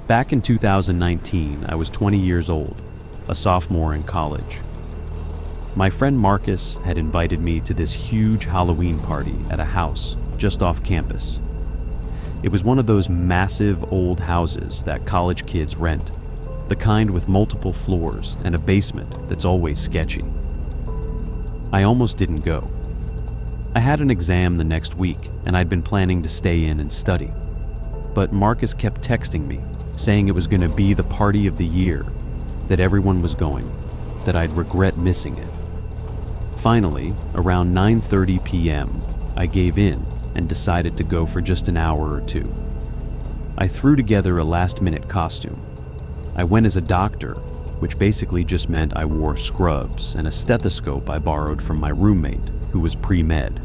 Back in 2019, I was 20 years old, a sophomore in college. My friend Marcus had invited me to this huge Halloween party at a house just off campus. It was one of those massive old houses that college kids rent, the kind with multiple floors and a basement that's always sketchy. I almost didn't go. I had an exam the next week and I'd been planning to stay in and study. But Marcus kept texting me, saying it was going to be the party of the year, that everyone was going, that I'd regret missing it. Finally, around 9:30 p.m., I gave in and decided to go for just an hour or two. I threw together a last-minute costume. I went as a doctor, which basically just meant I wore scrubs and a stethoscope I borrowed from my roommate, who was pre-med.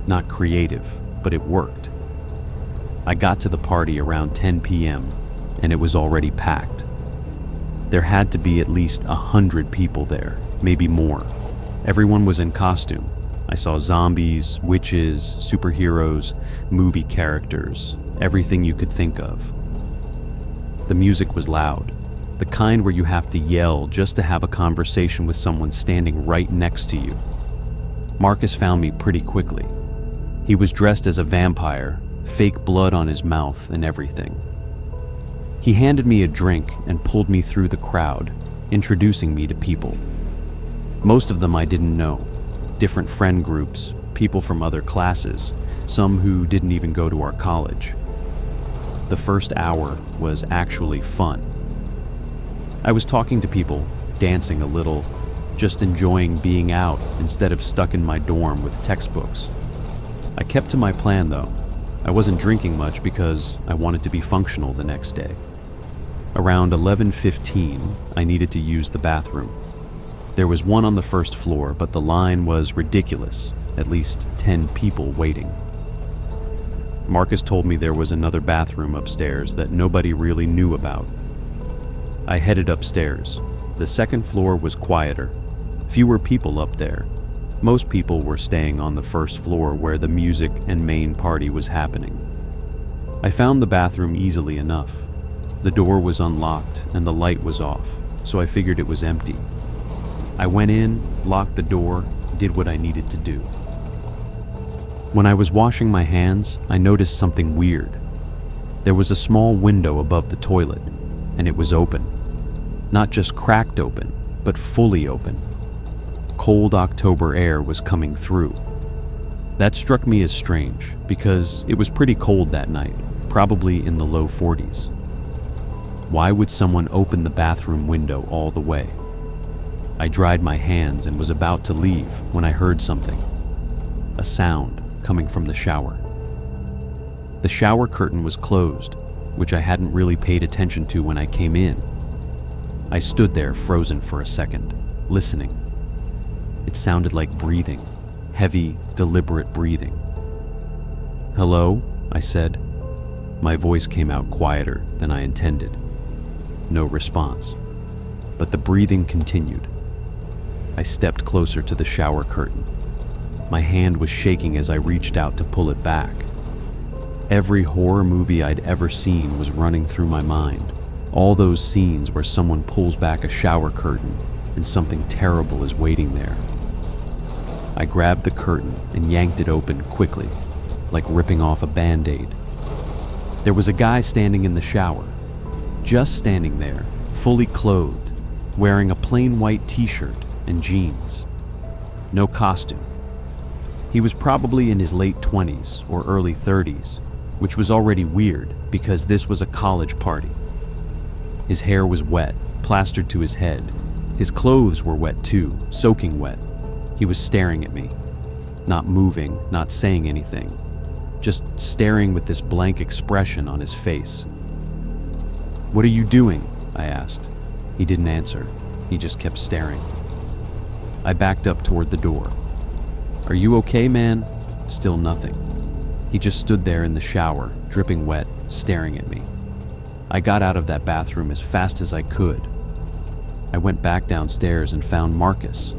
Not creative, but it worked. I got to the party around 10 p.m., and it was already packed. There had to be at least 100 people there, maybe more. Everyone was in costume. I saw zombies, witches, superheroes, movie characters, everything you could think of. The music was loud, the kind where you have to yell just to have a conversation with someone standing right next to you. Marcus found me pretty quickly. He was dressed as a vampire, fake blood on his mouth and everything. He handed me a drink and pulled me through the crowd, introducing me to people. Most of them I didn't know. Different friend groups, people from other classes, some who didn't even go to our college. The first hour was actually fun. I was talking to people, dancing a little, just enjoying being out instead of stuck in my dorm with textbooks. I kept to my plan though. I wasn't drinking much because I wanted to be functional the next day. Around 11:15, I needed to use the bathroom. There was one on the first floor, but the line was ridiculous, at least 10 people waiting. Marcus told me there was another bathroom upstairs that nobody really knew about. I headed upstairs. The second floor was quieter, fewer people up there. Most people were staying on the first floor where the music and main party was happening. I found the bathroom easily enough. The door was unlocked and the light was off, so I figured it was empty. I went in, locked the door, did what I needed to do. When I was washing my hands, I noticed something weird. There was a small window above the toilet, and it was open. Not just cracked open, but fully open. Cold October air was coming through. That struck me as strange because it was pretty cold that night, probably in the low 40s. Why would someone open the bathroom window all the way? I dried my hands and was about to leave when I heard something. A sound coming from the shower. The shower curtain was closed, which I hadn't really paid attention to when I came in. I stood there frozen for a second, listening. It sounded like breathing, heavy, deliberate breathing. "Hello?" I said. My voice came out quieter than I intended. No response, but the breathing continued. I stepped closer to the shower curtain. My hand was shaking as I reached out to pull it back. Every horror movie I'd ever seen was running through my mind. All those scenes where someone pulls back a shower curtain and something terrible is waiting there. I grabbed the curtain and yanked it open quickly, like ripping off a Band-Aid. There was a guy standing in the shower, just standing there, fully clothed, wearing a plain white t-shirt and jeans. No costume. He was probably in his late 20s or early 30s, which was already weird because this was a college party. His hair was wet, plastered to his head. His clothes were wet too, soaking wet. He was staring at me, not moving, not saying anything, just staring with this blank expression on his face. "What are you doing?" I asked. He didn't answer. He just kept staring. I backed up toward the door. "Are you okay, man?" Still nothing. He just stood there in the shower, dripping wet, staring at me. I got out of that bathroom as fast as I could. I went back downstairs and found Marcus.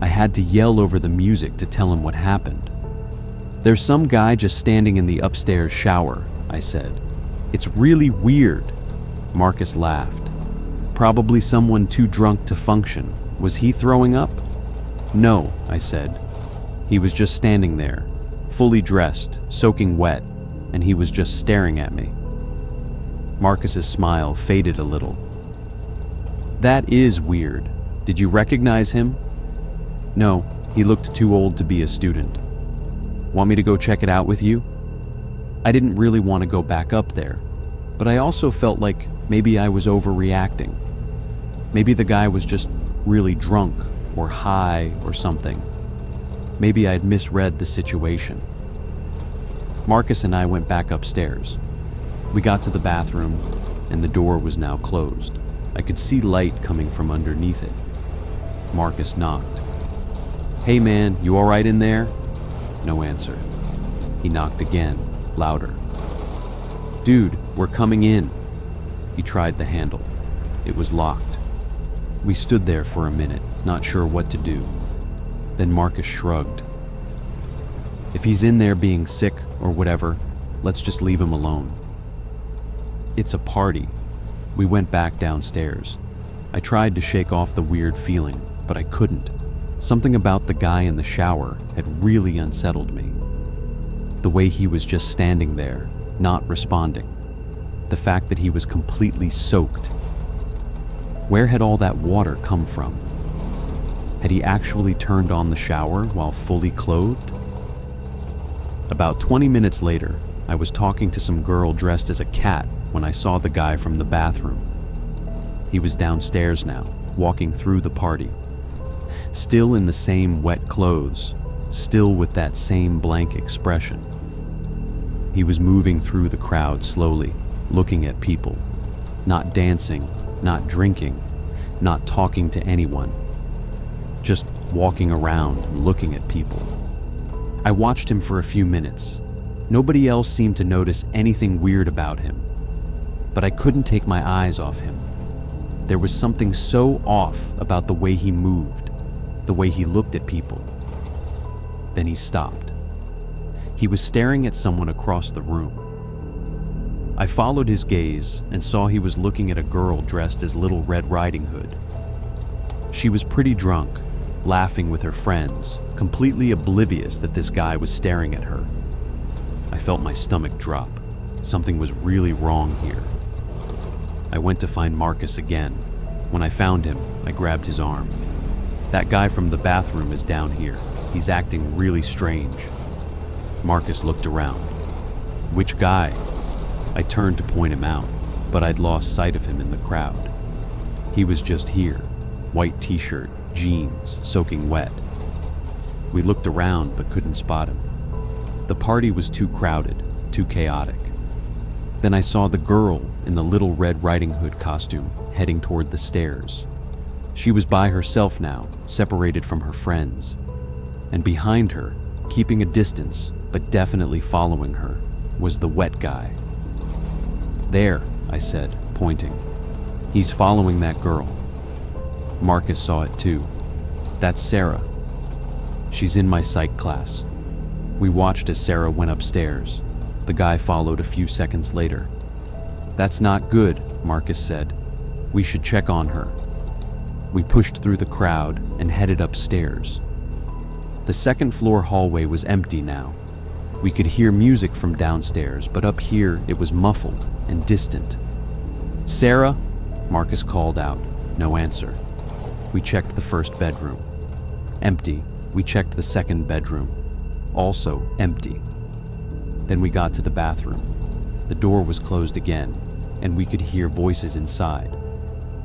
I had to yell over the music to tell him what happened. "There's some guy just standing in the upstairs shower," I said. "It's really weird. Marcus laughed. Probably someone too drunk to function. Was he throwing up? No, I said. He was just standing there, fully dressed, soaking wet, and he was just staring at me. Marcus's smile faded a little. That is weird. Did you recognize him? No, he looked too old to be a student. Want me to go check it out with you? I didn't really want to go back up there, but I also felt like maybe I was overreacting. Maybe the guy was just really drunk or high or something. Maybe I'd misread the situation. Marcus and I went back upstairs. We got to the bathroom, and the door was now closed. I could see light coming from underneath it. Marcus knocked. Hey man, you all right in there? No answer. He knocked again, louder. Dude, we're coming in. He tried the handle. It was locked. We stood there for a minute, not sure what to do. Then Marcus shrugged. If he's in there being sick or whatever, let's just leave him alone. It's a party. We went back downstairs. I tried to shake off the weird feeling, but I couldn't. Something about the guy in the shower had really unsettled me. The way he was just standing there, not responding. The fact that he was completely soaked. Where had all that water come from? Had he actually turned on the shower while fully clothed? About 20 minutes later, I was talking to some girl dressed as a cat when I saw the guy from the bathroom. He was downstairs now, walking through the party. Still in the same wet clothes, still with that same blank expression. He was moving through the crowd slowly, looking at people. Not dancing, not drinking, not talking to anyone. Just walking around and looking at people. I watched him for a few minutes. Nobody else seemed to notice anything weird about him. But I couldn't take my eyes off him. There was something so off about the way he moved, the way he looked at people. Then he stopped. He was staring at someone across the room. I followed his gaze and saw he was looking at a girl dressed as Little Red Riding Hood. She was pretty drunk, laughing with her friends, completely oblivious that this guy was staring at her. I felt my stomach drop. Something was really wrong here. I went to find Marcus again. When I found him, I grabbed his arm. That guy from the bathroom is down here. He's acting really strange. Marcus looked around. Which guy? I turned to point him out, but I'd lost sight of him in the crowd. He was just here, white t-shirt, jeans, soaking wet. We looked around but couldn't spot him. The party was too crowded, too chaotic. Then I saw the girl in the Little Red Riding Hood costume heading toward the stairs. She was by herself now, separated from her friends. And behind her, keeping a distance but definitely following her, was the wet guy. There, I said, pointing. He's following that girl. Marcus saw it too. That's Sarah. She's in my psych class. We watched as Sarah went upstairs. The guy followed a few seconds later. That's not good, Marcus said. We should check on her. We pushed through the crowd and headed upstairs. The second floor hallway was empty now. We could hear music from downstairs, but up here it was muffled and distant. Sarah? Marcus called out. No answer. We checked the first bedroom. Empty. We checked the second bedroom. Also empty. Then we got to the bathroom. The door was closed again, and we could hear voices inside.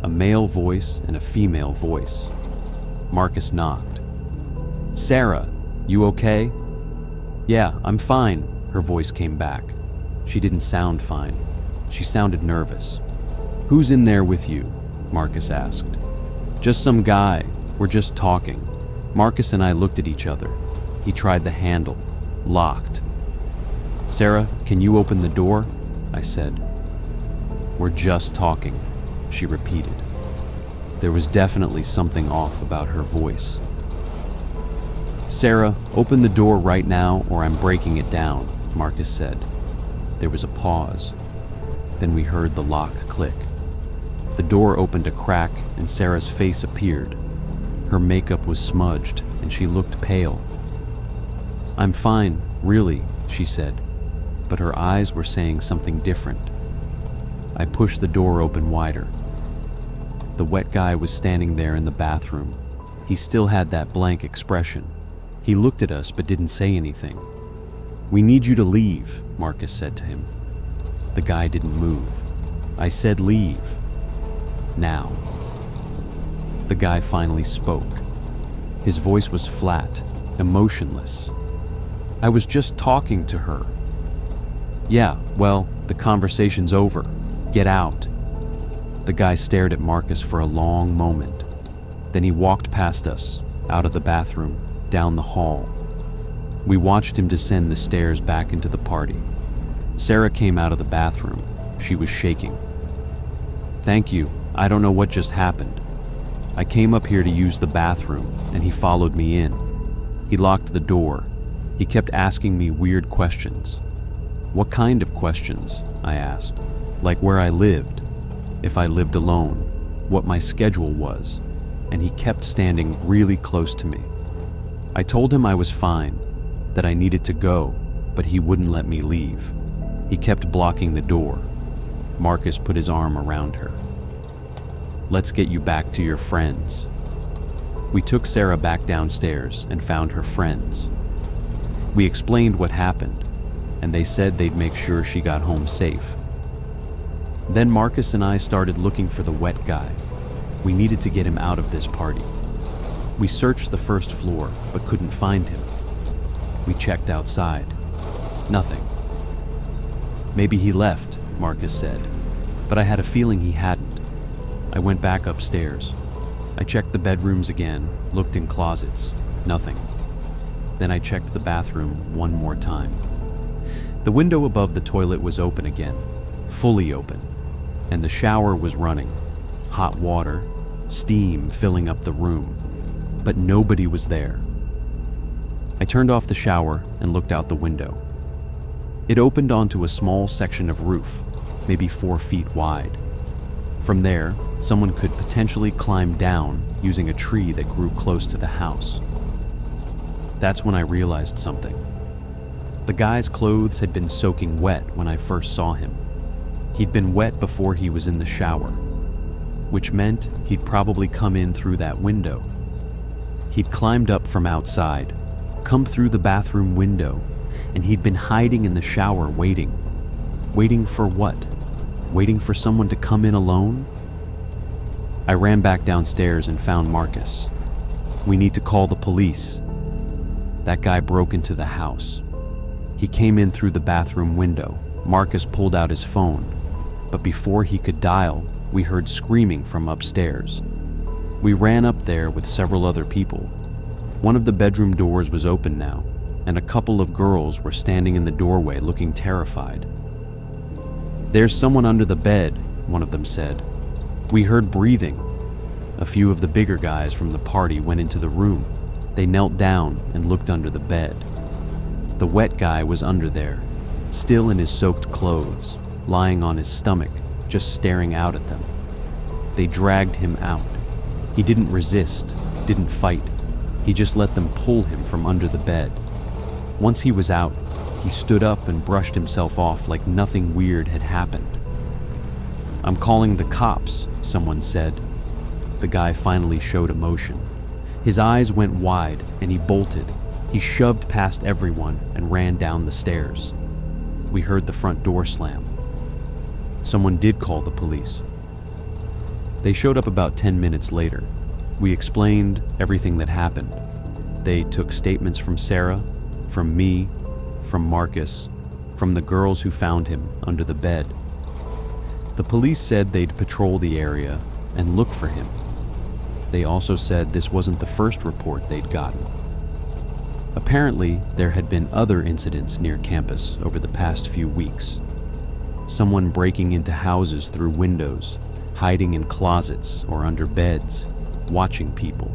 A male voice and a female voice. Marcus knocked. Sarah, you okay? Yeah, I'm fine, her voice came back. She didn't sound fine. She sounded nervous. Who's in there with you? Marcus asked. Just some guy. We're just talking. Marcus and I looked at each other. He tried the handle. Locked. Sarah, can you open the door? I said. We're just talking, she repeated. There was definitely something off about her voice. Sarah, open the door right now or I'm breaking it down, Marcus said. There was a pause. Then we heard the lock click. The door opened a crack and Sarah's face appeared. Her makeup was smudged and she looked pale. "I'm fine, really," she said, but her eyes were saying something different. I pushed the door open wider. The wet guy was standing there in the bathroom. He still had that blank expression. He looked at us but didn't say anything. "We need you to leave," Marcus said to him. The guy didn't move. I said, "Leave. Now." The guy finally spoke. His voice was flat, emotionless. "I was just talking to her." "Yeah, well, the conversation's over. Get out." The guy stared at Marcus for a long moment. Then he walked past us, out of the bathroom, down the hall. We watched him descend the stairs back into the party. Sarah came out of the bathroom. She was shaking. "Thank you. I don't know what just happened. I came up here to use the bathroom, and he followed me in. He locked the door. He kept asking me weird questions." "What kind of questions?" I asked. "Like where I lived, if I lived alone, what my schedule was," and he kept standing really close to me. I told him I was fine, that I needed to go, but he wouldn't let me leave. He kept blocking the door. Marcus put his arm around her. "Let's get you back to your friends." We took Sarah back downstairs and found her friends. We explained what happened, and they said they'd make sure she got home safe. Then Marcus and I started looking for the wet guy. We needed to get him out of this party. We searched the first floor, but couldn't find him. We checked outside. Nothing. "Maybe he left," Marcus said, but I had a feeling he hadn't. I went back upstairs. I checked the bedrooms again, looked in closets. Nothing. Then I checked the bathroom one more time. The window above the toilet was open again, fully open, and the shower was running. Hot water, steam filling up the room, but nobody was there. I turned off the shower and looked out the window. It opened onto a small section of roof, maybe 4 feet wide. From there, someone could potentially climb down using a tree that grew close to the house. That's when I realized something. The guy's clothes had been soaking wet when I first saw him. He'd been wet before he was in the shower, which meant he'd probably come in through that window. He'd climbed up from outside, come through the bathroom window, and he'd been hiding in the shower waiting. Waiting for what? Waiting for someone to come in alone? I ran back downstairs and found Marcus. "We need to call the police." That guy broke into the house. He came in through the bathroom window. Marcus pulled out his phone, but before he could dial, we heard screaming from upstairs. We ran up there with several other people. One of the bedroom doors was open now, and a couple of girls were standing in the doorway looking terrified. "There's someone under the bed," one of them said. We heard breathing. A few of the bigger guys from the party went into the room. They knelt down and looked under the bed. The wet guy was under there, still in his soaked clothes, lying on his stomach, just staring out at them. They dragged him out. He didn't resist, didn't fight. He just let them pull him from under the bed. Once he was out, he stood up and brushed himself off like nothing weird had happened. "I'm calling the cops," someone said. The guy finally showed emotion. His eyes went wide and he bolted. He shoved past everyone and ran down the stairs. We heard the front door slam. Someone did call the police. They showed up about 10 minutes later. We explained everything that happened. They took statements from Sarah, from me, from Marcus, from the girls who found him under the bed. The police said they'd patrol the area and look for him. They also said this wasn't the first report they'd gotten. Apparently, there had been other incidents near campus over the past few weeks. Someone breaking into houses through windows, hiding in closets or under beds, watching people.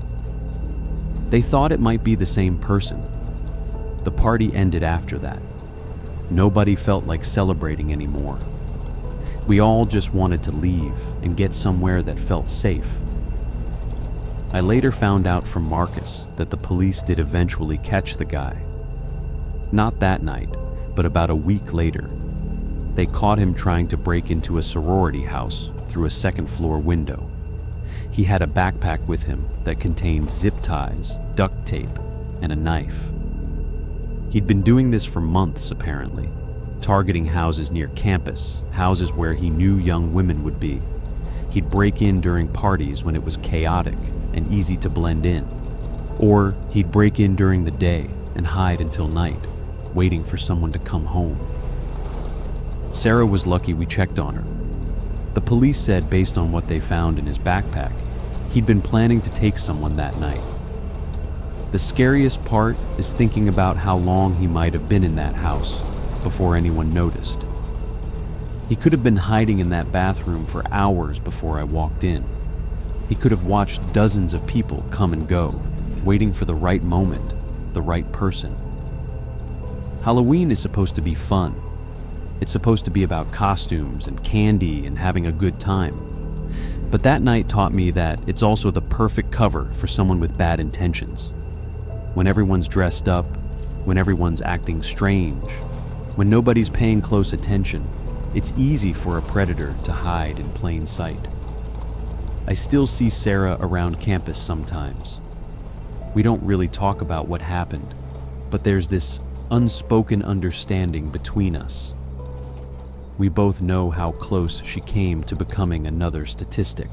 They thought it might be the same person. The party ended after that. Nobody felt like celebrating anymore. We all just wanted to leave and get somewhere that felt safe. I later found out from Marcus that the police did eventually catch the guy. Not that night, but about a week later. They caught him trying to break into a sorority house through a second-floor window. He had a backpack with him that contained zip ties, duct tape, and a knife. He'd been doing this for months, apparently, targeting houses near campus, houses where he knew young women would be. He'd break in during parties when it was chaotic and easy to blend in. Or he'd break in during the day and hide until night, waiting for someone to come home. Sarah was lucky we checked on her. The police said, based on what they found in his backpack, he'd been planning to take someone that night. The scariest part is thinking about how long he might have been in that house before anyone noticed. He could have been hiding in that bathroom for hours before I walked in. He could have watched dozens of people come and go, waiting for the right moment, the right person. Halloween is supposed to be fun. It's supposed to be about costumes and candy and having a good time. But that night taught me that it's also the perfect cover for someone with bad intentions. When everyone's dressed up, when everyone's acting strange, when nobody's paying close attention, it's easy for a predator to hide in plain sight. I still see Sarah around campus sometimes. We don't really talk about what happened, but there's this unspoken understanding between us. We both know how close she came to becoming another statistic.